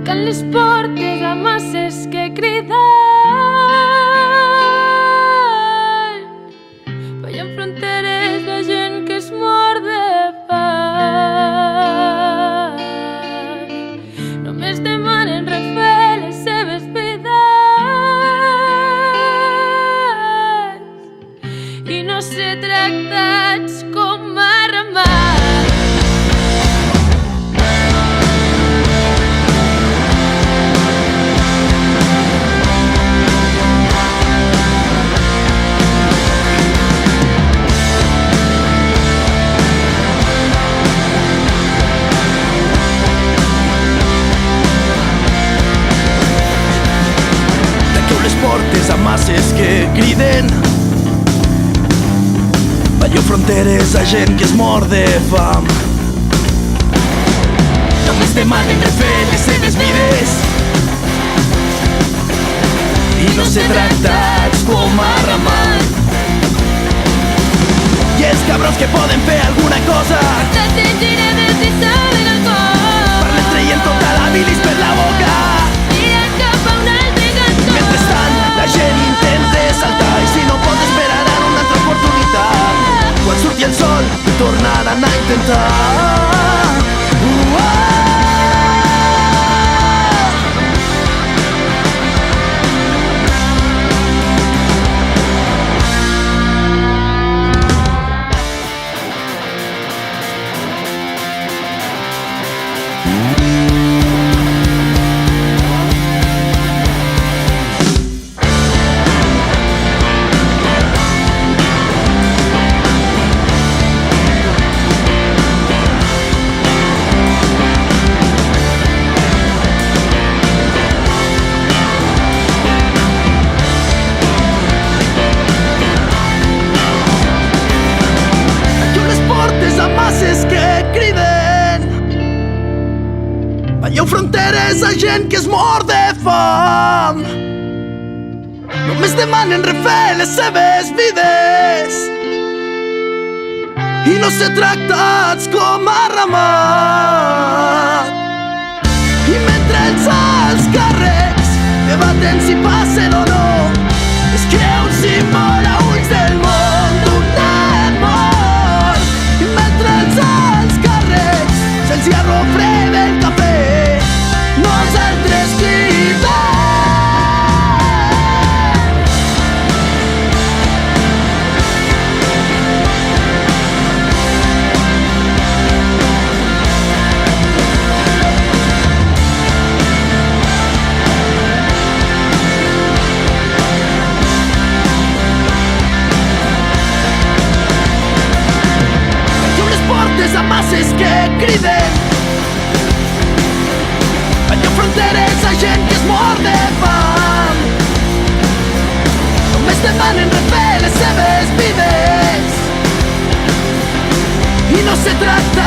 Tanquen les portes a masses que criden. Veiem fronteres la gent que es mor de fam. Només demanen refer les seves vides i no ser tractats com a ramats. Portes a masses que criden. Talleu fronteres a gent que es mor de fam. Només demanen refer les seves vides i no ser tractats com a ramat. I els cabrons que poden fer alguna cosa T'hacen giredes i saben el cor. parlen traient tota la bilis per la boca. Miren cap a un altre cantó. Mentrestant la gent intenta saltar i si no pot esperaran una altra oportunitat. Quan surti el sol tornaran a intentar. Talleu fronteres a gent que es mor de fam. Només demanen refer les seves vides i no ser tractats com a ramat. I mentre els alts càrrecs debaten si passen o no, es creu un símbol a ulls del món d'un nen mort. I mentre els alts càrrecs se'ls hi arrofrega el cafè, nosaltres cridem. Talleu les portes a masses que criden. Talleu fronteres a gent que es mor de fam. Només demanen refer les seves vides i no se tracta